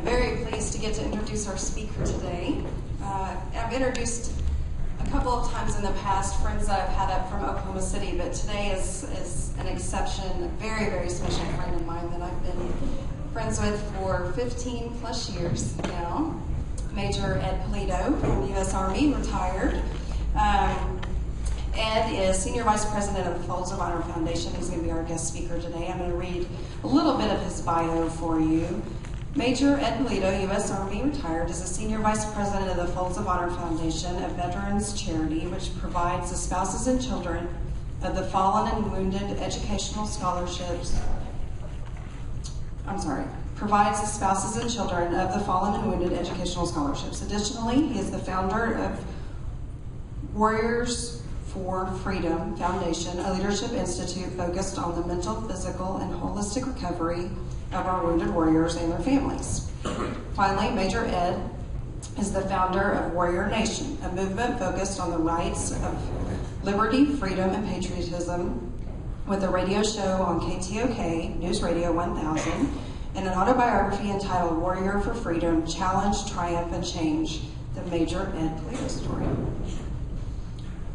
am very pleased to get to introduce our speaker today. I've introduced a couple of times in the past friends that I've had up from Oklahoma City, but today is an exception, a very, very special friend of mine that I've been friends with for 15 plus years now. Major Ed Pulido from the U.S. Army, retired. Ed is Senior Vice President of the Folds of Honor Foundation. He's going to be our guest speaker today. I'm going to read a little bit of his bio for you. Major Ed Pulido, U.S. Army, retired, is a Senior Vice President of the Folds of Honor Foundation, a veterans charity which provides the spouses and children of the fallen and wounded educational scholarships. Provides the spouses and children of the fallen and wounded educational scholarships. Additionally, he is the founder of Warriors for Freedom Foundation, a leadership institute focused on the mental, physical, and holistic recovery of our wounded warriors and their families. Finally, Major Ed is the founder of Warrior Nation, a movement focused on the rights of liberty, freedom, and patriotism, with a radio show on KTOK, News Radio 1000, and an autobiography entitled Warrior for Freedom, Challenge, Triumph, and Change, the Major Ed Pulido story.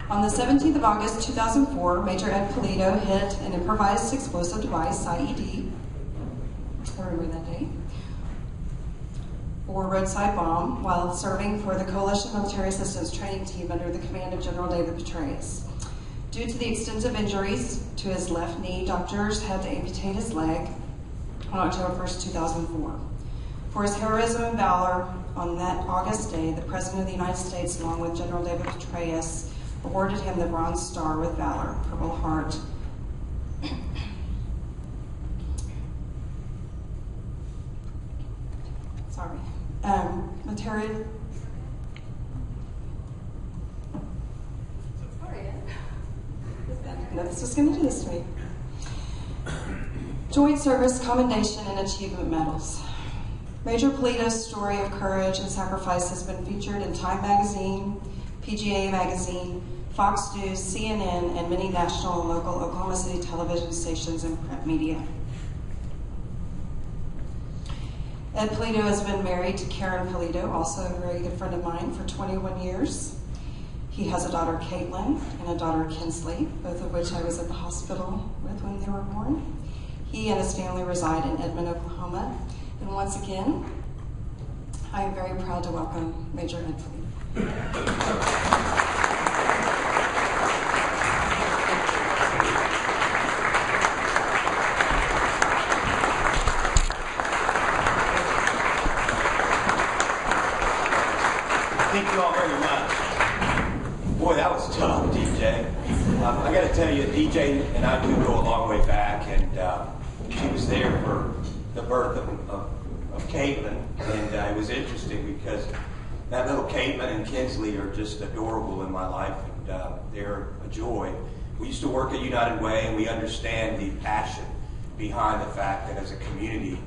On the 17th of August 2004, Major Ed Pulido hit an improvised explosive device, IED, I remember that day, or roadside bomb, while serving for the Coalition Military Assistance Training Team under the command of General David Petraeus. Due to the extensive injuries to his left knee, doctors had to amputate his leg on October 1st, 2004. For his heroism and valor on that August day, the President of the United States, along with General David Petraeus, awarded him the Bronze Star with Valor, Purple Heart. Sorry. Material. Sorry, no, this was going to do this to me. Joint Service Commendation and Achievement Medals. Major Pulido's story of courage and sacrifice has been featured in Time Magazine, PGA Magazine, Fox News, CNN, and many national and local Oklahoma City television stations and print media. Ed Pulido has been married to Karen Pulido, also a very good friend of mine, for 21 years. He has a daughter, Caitlin, and a daughter, Kinsley, both of which I was at the hospital with when they were born. He and his family reside in Edmond, Oklahoma. And once again, I am very proud to welcome Major Ed Pulido. Thank you all very much. Boy, that was tough, DJ. I got to tell you, DJ and I do go a long way back, and she was there for the birth of Caitlin, and it was interesting because that little Caitlin and Kinsley are just adorable in my life, and they're a joy. We used to work at United Way, and we understand the passion behind the fact that as a community,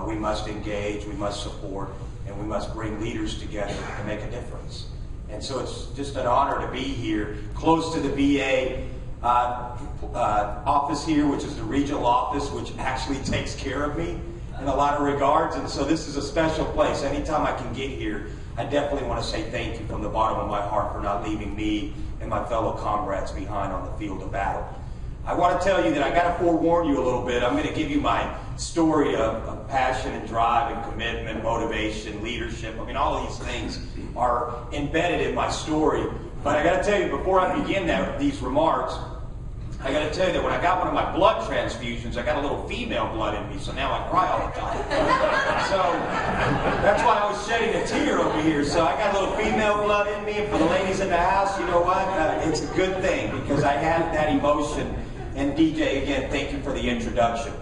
we must engage, we must support, and we must bring leaders together to make a difference. And so it's just an honor to be here, close to the VA office here, which is the regional office, which actually takes care of me in a lot of regards. And so this is a special place. Anytime I can get here, I definitely want to say thank you from the bottom of my heart for not leaving me and my fellow comrades behind on the field of battle. I want to tell you that I got to forewarn you a little bit. I'm going to give you my story of passion and drive and commitment, motivation, leadership. I mean, all of these things are embedded in my story. But I got to tell you, before I begin these remarks, I got to tell you that when I got one of my blood transfusions, I got a little female blood in me, so now I cry all the time. So that's why I was shedding a tear over here. So I got a little female blood in me, and for the ladies in the house, you know what? It's a good thing because I had that emotion. And DJ, again, thank you for the introduction.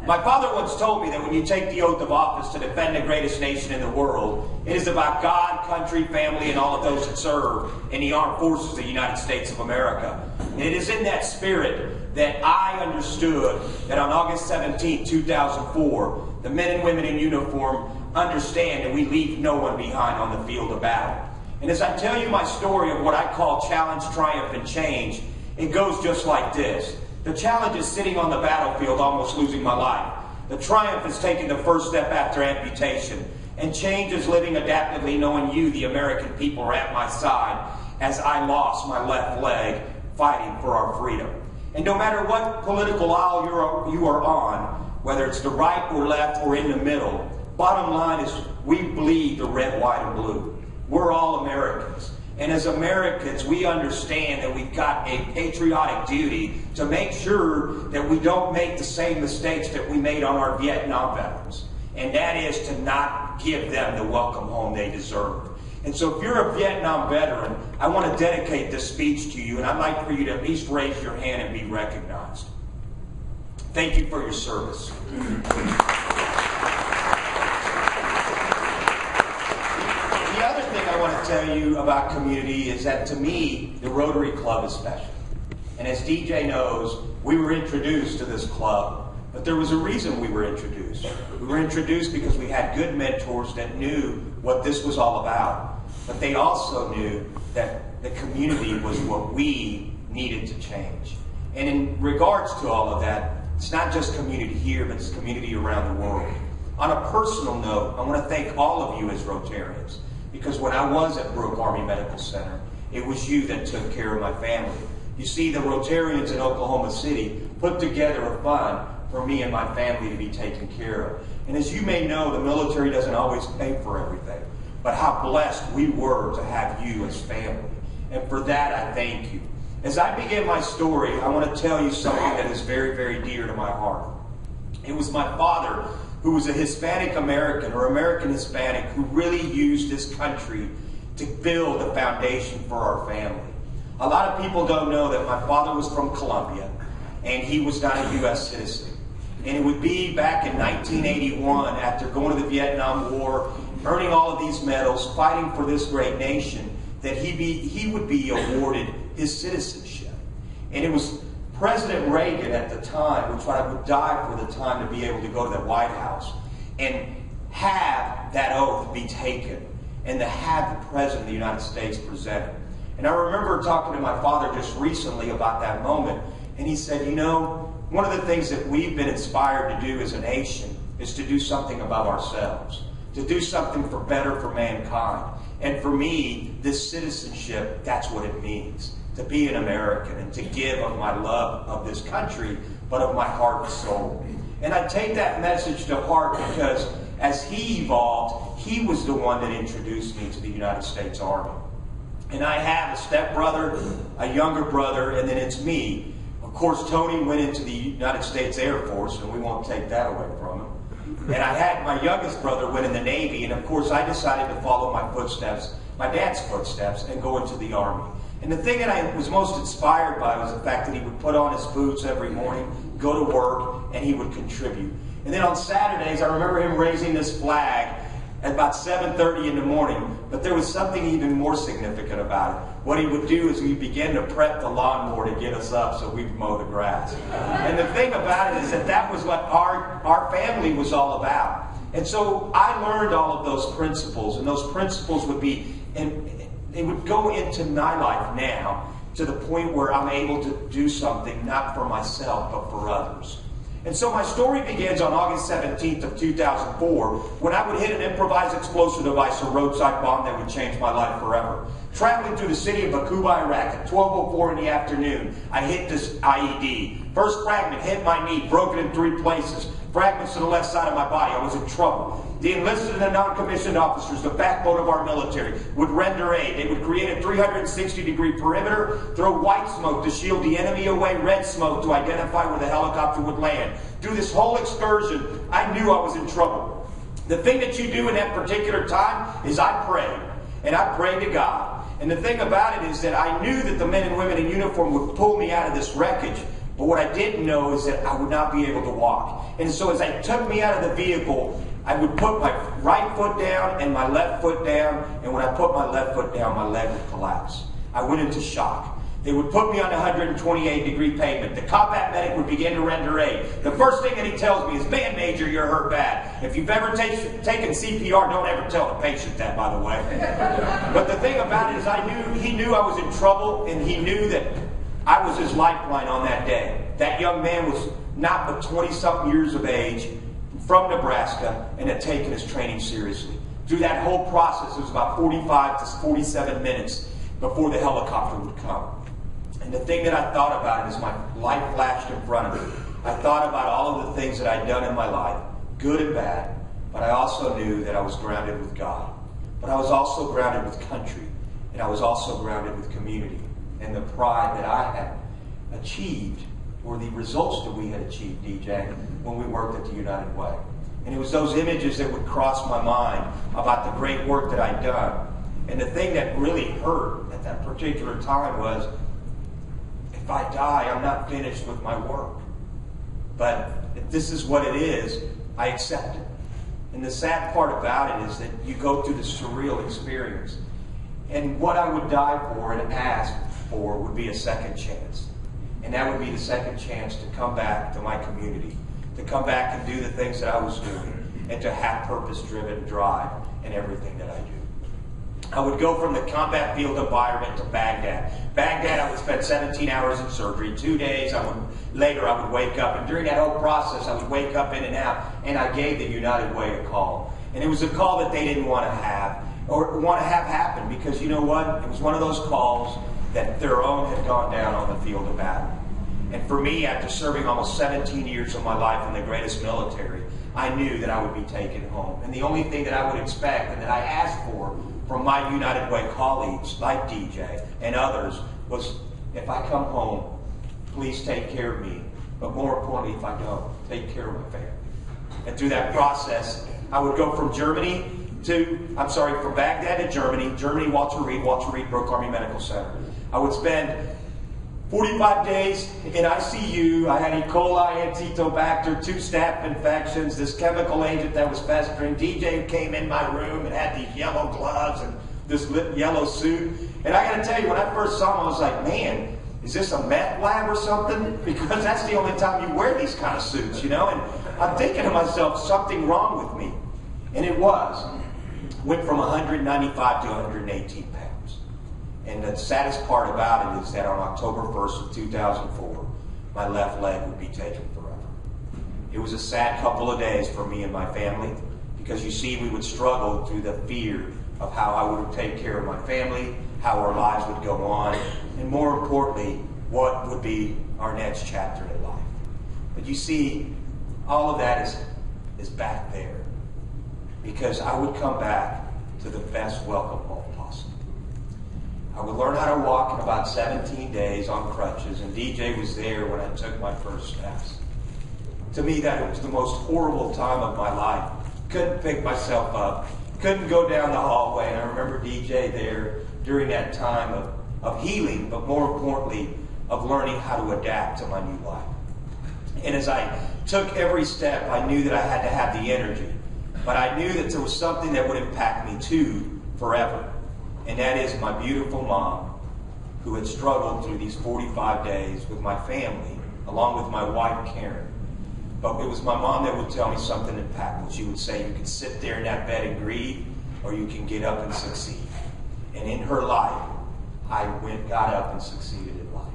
My father once told me that when you take the oath of office to defend the greatest nation in the world, it is about God, country, family, and all of those that serve in the armed forces of the United States of America. And it is in that spirit that I understood that on August 17, 2004, the men and women in uniform understand that we leave no one behind on the field of battle. And as I tell you my story of what I call challenge, triumph, and change, it goes just like this. The challenge is sitting on the battlefield almost losing my life. The triumph is taking the first step after amputation. And change is living adaptively, knowing you, the American people, are at my side as I lost my left leg fighting for our freedom. And no matter what political aisle you are on, whether it's the right or left or in the middle, bottom line is we bleed the red, white, and blue. We're all Americans. And as Americans, we understand that we've got a patriotic duty to make sure that we don't make the same mistakes that we made on our Vietnam veterans. And that is to not give them the welcome home they deserve. And so if you're a Vietnam veteran, I want to dedicate this speech to you, and I'd like for you to at least raise your hand and be recognized. Thank you for your service. The other thing I want to tell you about community is that to me, the Rotary Club is special. And as DJ knows, we were introduced to this club, but there was a reason we were introduced. We were introduced because we had good mentors that knew what this was all about, but they also knew that the community was what we needed to change. And in regards to all of that, it's not just community here, but it's community around the world. On a personal note, I want to thank all of you as Rotarians, because when I was at Brooke Army Medical Center, it was you that took care of my family. You see, the Rotarians in Oklahoma City put together a fund for me and my family to be taken care of. And as you may know, the military doesn't always pay for everything, but how blessed we were to have you as family. And for that, I thank you. As I begin my story, I want to tell you something that is very, very dear to my heart. It was my father, who was a Hispanic American or American Hispanic, who really used this country to build a foundation for our family. A lot of people don't know that my father was from Colombia, and he was not a U.S. citizen. And it would be back in 1981, after going to the Vietnam War, earning all of these medals, fighting for this great nation, that he would be awarded his citizenship. And it was President Reagan at the time, which I would die for the time to be able to go to the White House and have that oath be taken and to have the President of the United States present it. And I remember talking to my father just recently about that moment, and he said, you know, one of the things that we've been inspired to do as a nation is to do something above ourselves, to do something for better for mankind. And for me, this citizenship, that's what it means, to be an American and to give of my love of this country, but of my heart and soul. And I take that message to heart because as he evolved, he was the one that introduced me to the United States Army. And I have a stepbrother, a younger brother, and then it's me. Of course, Tony went into the United States Air Force, and we won't take that away from him. And I had my youngest brother went in the Navy, and of course I decided to follow my footsteps, my dad's footsteps, and go into the Army. And the thing that I was most inspired by was the fact that he would put on his boots every morning, go to work, and he would contribute. And then on Saturdays, I remember him raising this flag at about 7:30 in the morning, but there was something even more significant about it. What he would do is we begin to prep the lawnmower to get us up so we'd mow the grass. And the thing about it is that that was what our family was all about. And so I learned all of those principles, and those principles would be, and they would go into my life now to the point where I'm able to do something not for myself, but for others. And so my story begins on August 17th of 2004, when I would hit an improvised explosive device, a roadside bomb that would change my life forever. Traveling through the city of Bakuba, Iraq at 12:04 in the afternoon, I hit this IED. First fragment hit my knee, broken in 3 places. Fragments to the left side of my body. I was in trouble. The enlisted and the non-commissioned officers, the backbone of our military, would render aid. They would create a 360-degree perimeter, throw white smoke to shield the enemy away, red smoke to identify where the helicopter would land. Through this whole excursion, I knew I was in trouble. The thing that you do in that particular time is I prayed, and I prayed to God. And the thing about it is that I knew that the men and women in uniform would pull me out of this wreckage, but what I didn't know is that I would not be able to walk. And so as they took me out of the vehicle, I would put my right foot down and my left foot down, and when I put my left foot down, my leg would collapse. I went into shock. They would put me on the 128-degree pavement. The combat medic would begin to render aid. The first thing that he tells me is, "Man, Major, you're hurt bad." If you've ever taken CPR, don't ever tell the patient that, by the way. But the thing about it is he knew I was in trouble, and he knew that I was his lifeline on that day. That young man was not but 20-something years of age, from Nebraska, and had taken his training seriously. through that whole process, it was about 45 to 47 minutes before the helicopter would come. And the thing that I thought about is my life flashed in front of me. I thought about all of the things that I'd done in my life, good and bad, but I also knew that I was grounded with God. But I was also grounded with country, and I was also grounded with community. And the pride that I had achieved were the results that we had achieved, DJ, when we worked at the United Way. And it was those images that would cross my mind about the great work that I'd done. And the thing that really hurt at that particular time was, if I die, I'm not finished with my work. But if this is what it is, I accept it. And the sad part about it is that you go through this surreal experience. And what I would die for and ask for would be a second chance. And that would be the second chance to come back to my community, to come back and do the things that I was doing, and to have purpose-driven drive in everything that I do. I would go from the combat field environment to Baghdad. Baghdad, I would spend 17 hours in surgery. 2 days, later I would wake up. And during that whole process, I would wake up in and out. And I gave the United Way a call. And it was a call that they didn't want to have, or want to have happen. Because you know what? It was one of those calls that their own had gone down on the field of battle. And for me, after serving almost 17 years of my life in the greatest military, I knew that I would be taken home. And the only thing that I would expect and that I asked for from my United Way colleagues, like DJ and others, was, if I come home, please take care of me. But more importantly, if I don't, take care of my family. And through that process, I would go from from Baghdad to Germany, Walter Reed, Brooke Army Medical Center. I would spend 45 days in ICU. I had E. coli, Enterobacter, 2 staph infections, this chemical agent that was festering. DJ came in my room and had these yellow gloves and this yellow suit. And I got to tell you, when I first saw him, I was like, man, is this a meth lab or something? Because that's the only time you wear these kind of suits, you know? And I'm thinking to myself, something wrong with me. And it was. Went from 195 to 118 pounds. And the saddest part about it is that on October 1st of 2004, my left leg would be taken forever. It was a sad couple of days for me and my family, because you see, we would struggle through the fear of how I would take care of my family, how our lives would go on, and more importantly, what would be our next chapter in life. But you see, all of that is back there, because I would come back to the best welcome home possible. I would learn how to walk in about 17 days on crutches, and DJ was there when I took my first steps. To me, that was the most horrible time of my life. Couldn't pick myself up, couldn't go down the hallway, and I remember DJ there during that time of healing, but more importantly, of learning how to adapt to my new life. And as I took every step, I knew that I had to have the energy, but I knew that there was something that would impact me too forever. And that is my beautiful mom, who had struggled through these 45 days with my family, along with my wife, Karen. But it was my mom that would tell me something impactful. She would say, you can sit there in that bed and grieve, or you can get up and succeed. And in her life, I got up and succeeded in life.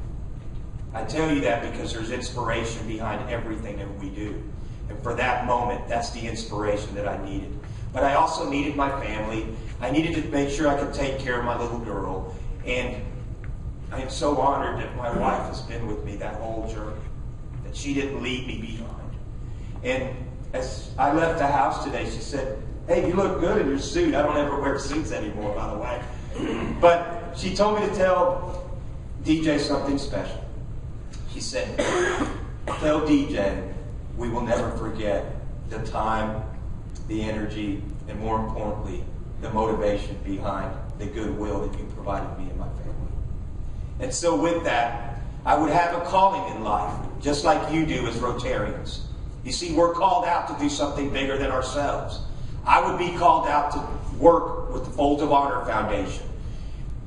I tell you that because there's inspiration behind everything that we do. And for that moment, that's the inspiration that I needed. But I also needed my family. I needed to make sure I could take care of my little girl. And I am so honored that my wife has been with me that whole journey, that she didn't leave me behind. And as I left the house today, she said, hey, you look good in your suit. I don't ever wear suits anymore, by the way. But she told me to tell DJ something special. She said, tell DJ we will never forget the time, the energy, and more importantly, the motivation behind the goodwill that you provided me and my family. And so with that, I would have a calling in life, just like you do as Rotarians. You see, we're called out to do something bigger than ourselves. I would be called out to work with the Folds of Honor Foundation,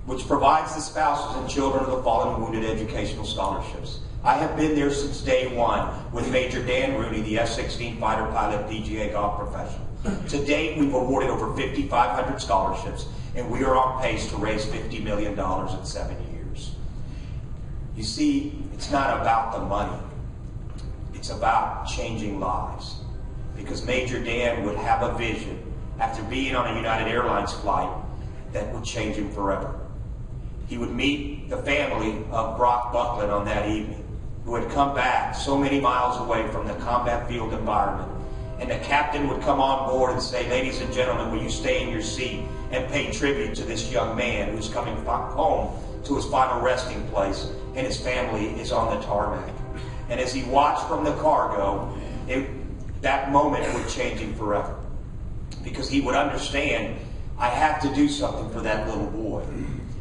which provides the spouses and children of the fallen and wounded educational scholarships. I have been there since day one with Major Dan Rooney, the F-16 fighter pilot, DGA golf professional. To date, we've awarded over 5,500 scholarships, and we are on pace to raise $50 million in 7 years. You see, it's not about the money. It's about changing lives. Because Major Dan would have a vision after being on a United Airlines flight that would change him forever. He would meet the family of Brock Buckland on that evening, who had come back so many miles away from the combat field environment. And the captain would come on board and say, "Ladies and gentlemen, will you stay in your seat and pay tribute to this young man who's coming home to his final resting place, and his family is on the tarmac." And as he watched from the cargo, that moment would change him forever. Because he would understand, I have to do something for that little boy.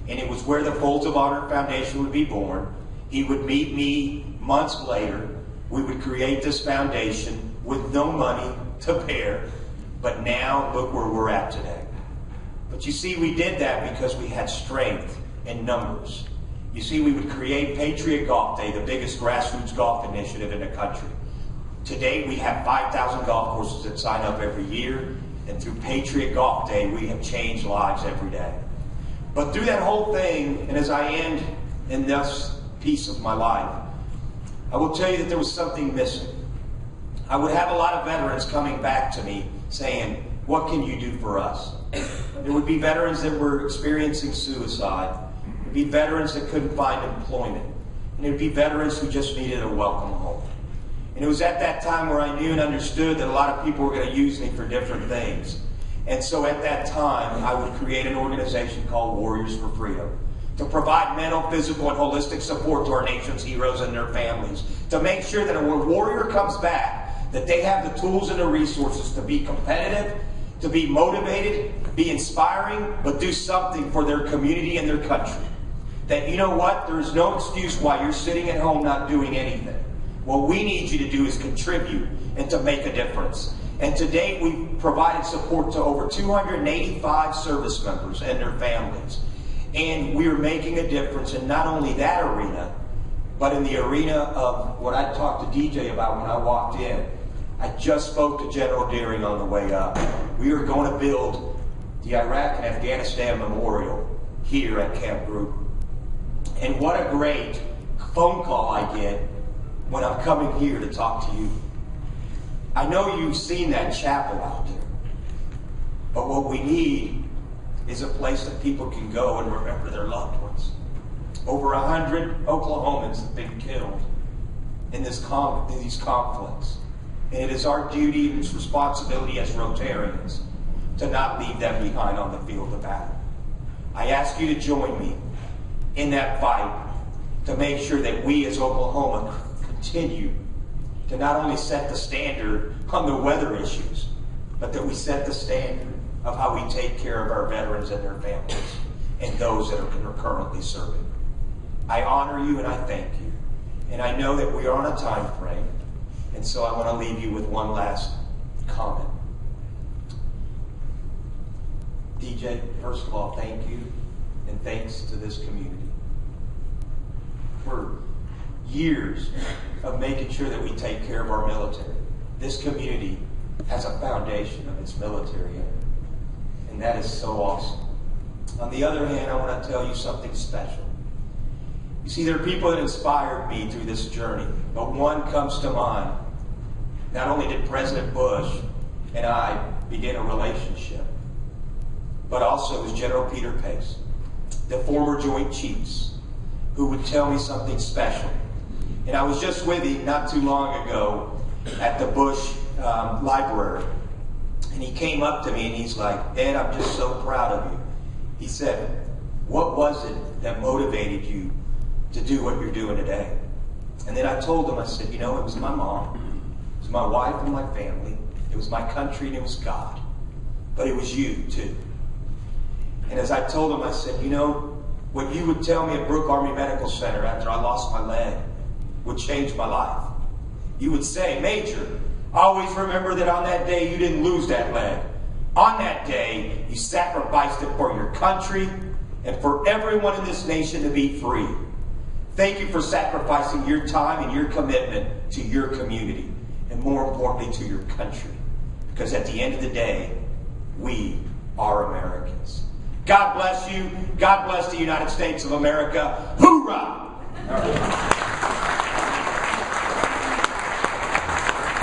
And it was where the Folds of Honor Foundation would be born. He would meet me months later. We would create this foundation with no money to bear. But now, look where we're at today. But you see, we did that because we had strength in numbers. You see, we would create Patriot Golf Day, the biggest grassroots golf initiative in the country. Today, we have 5,000 golf courses that sign up every year. And through Patriot Golf Day, we have changed lives every day. But through that whole thing, and as I end in this piece of my life, I will tell you that there was something missing. I would have a lot of veterans coming back to me saying, "What can you do for us?" There would be veterans that were experiencing suicide. There would be veterans that couldn't find employment. And there would be veterans who just needed a welcome home. And it was at that time where I knew and understood that a lot of people were going to use me for different things. And so at that time, I would create an organization called Warriors for Freedom to provide mental, physical, and holistic support to our nation's heroes and their families, to make sure that when a warrior comes back, that they have the tools and the resources to be competitive, to be motivated, be inspiring, but do something for their community and their country. That, you know what, there is no excuse why you're sitting at home not doing anything. What we need you to do is contribute and to make a difference. And to date, we've provided support to over 285 service members and their families. And we are making a difference in not only that arena, but in the arena of what I talked to DJ about when I walked in. I just spoke to General Deering on the way up. We are going to build the Iraq and Afghanistan Memorial here at Camp Group. And what a great phone call I get when I'm coming here to talk to you. I know you've seen that chapel out there, but what we need is a place that people can go and remember their loved ones. Over 100 Oklahomans have been killed in these conflicts. And it is our duty and responsibility as Rotarians to not leave them behind on the field of battle. I ask you to join me in that fight to make sure that we as Oklahoma continue to not only set the standard on the weather issues, but that we set the standard of how we take care of our veterans and their families and those that are currently serving. I honor you and I thank you. And I know that we are on a time frame, and so I want to leave you with one last comment. DJ, first of all, thank you, and thanks to this community for years of making sure that we take care of our military. This community has a foundation of its military in it, and that is so awesome. On the other hand, I want to tell you something special. You see, there are people that inspired me through this journey, but one comes to mind. Not only did President Bush and I begin a relationship, but also was General Peter Pace, the former Joint Chiefs, who would tell me something special. And I was just with him not too long ago at the Bush Library. And he came up to me and he's like, "Ed, I'm just so proud of you." He said, "What was it that motivated you to do what you're doing today?" And then I told him, I said, "You know, it was my mom, it was my wife and my family, it was my country and it was God. But it was you too." And as I told him, I said, "You know, what you would tell me at Brooke Army Medical Center after I lost my leg would change my life. You would say, 'Major, always remember that on that day you didn't lose that leg. On that day, you sacrificed it for your country and for everyone in this nation to be free. Thank you for sacrificing your time and your commitment to your community, and more importantly, to your country. Because at the end of the day, we are Americans.' God bless you. God bless the United States of America. Hoorah!" All right.